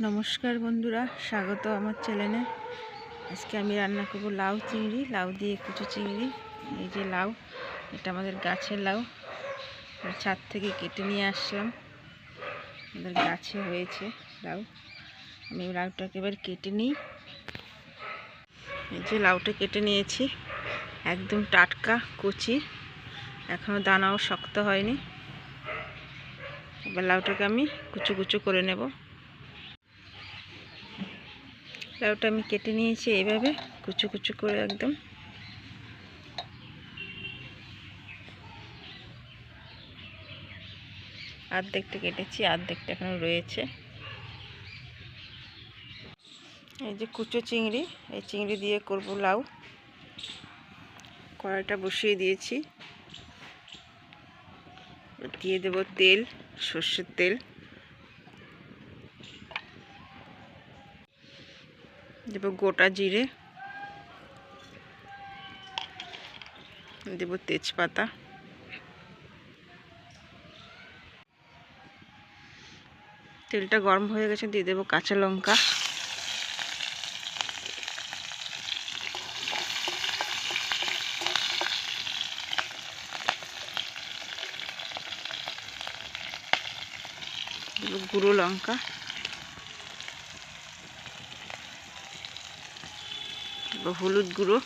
নমস্কার বন্ধুরা, স্বাগত আমার চ্যানেলে। আজকে আমি রান্না করব লাউ চিংড়ি, লাউ দিয়ে কুচো চিংড়ি। এই যে লাউ, এটা আমাদের গাছের লাউ, ছাদ থেকে কেটে নিয়ে আসলাম। আমাদের গাছে হয়েছে লাউ। আমি লাউটাকে এবার কেটে নিই। এই যে লাউটা কেটে নিয়েছি, একদম টাটকা কচি, এখনও দানাও শক্ত হয়নি। এবার লাউটাকে আমি কুচো কুচো করে নেব। লাউটা আমি কেটে নিয়েছি এইভাবে কুচো কুচো করে, একদম অর্ধেকটা কেটেছি, অর্ধেকটা এখনো রয়েছে। এই যে কুচো চিংড়ি, এই চিংড়ি দিয়ে করব লাউ। কড়াইটা বসিয়ে দিয়েছি, দিয়ে দেব তেল, সর্ষের তেল, দেব গোটা জিরে, দেব তেজপাতা, তেলটা গরম হয়ে গেছে, দিয়ে দেব কাঁচা লঙ্কা, দেব গুঁড়ো লঙ্কা, দেব হলুদ গুঁড়ো,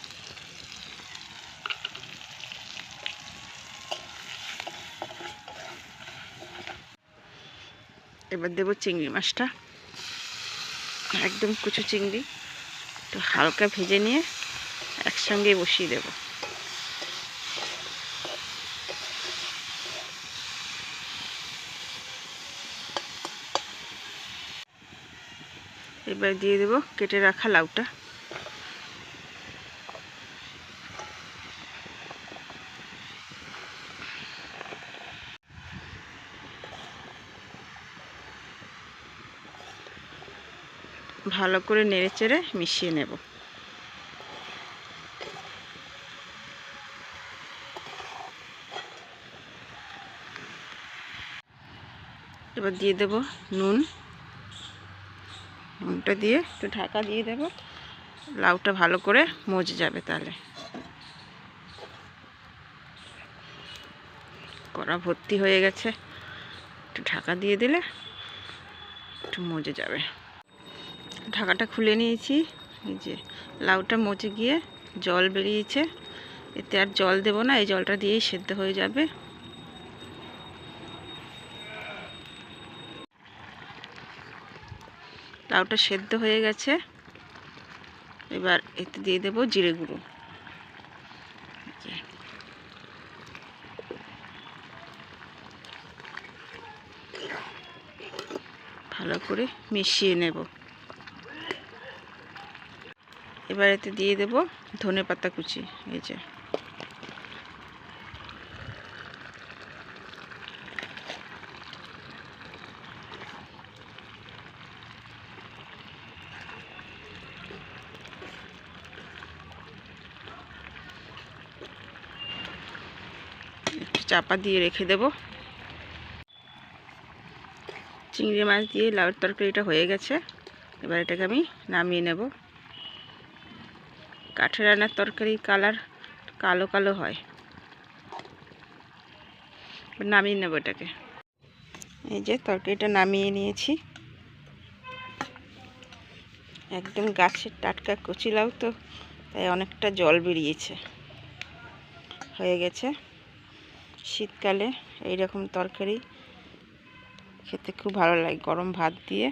এবার দেব চিংড়ি মাছটা, একদম কুচো চিংড়ি, একটু হালকা ভেজে নিয়ে একসঙ্গে বসিয়ে দেব। এবার দিয়ে দেব কেটে রাখা লাউটা। ভালো করে নেড়েচেড়ে মিশিয়ে নেব। এবার দিয়ে দেব নুন, নুনটা দিয়ে একটু ঢাকা দিয়ে দেব, লাউটা ভালো করে মজে যাবে। তাহলে কড়া ভর্তি হয়ে গেছে, একটু ঢাকা দিয়ে দিলে একটু মজে যাবে। ঢাকাটা খুলে নিয়েছি। এই যে লাউটা মজে গিয়ে জল বেরিয়েছে, এতে আর জল দেব না, এই জলটা দিয়েই সেদ্ধ হয়ে যাবে। লাউটা সেদ্ধ হয়ে গেছে, এবার এতে দিয়ে দেব জিরে গুঁড়ো। ভালো করে মিশিয়ে নেব। এবার এতে দিয়ে দেব ধনেপাতা কুচি। এই যে একটু চাপা দিয়ে রেখে দেব। চিংড়ি মাছ দিয়ে লাউয়ের তরকারিটা হয়ে গেছে, এবার এটাকে আমি নামিয়ে নেব। কাঠের রান্নার তরকারি কালার কালো কালো হয়, নামিয়ে নেব এটাকে। এই যে তরকারিটা নামিয়ে নিয়েছি, একদম গাছের টাটকা কচি লাউ তো, তাই অনেকটা জল বেরিয়েছে। হয়ে গেছে। শীতকালে এই রকম তরকারি খেতে খুব ভালো লাগে, গরম ভাত দিয়ে।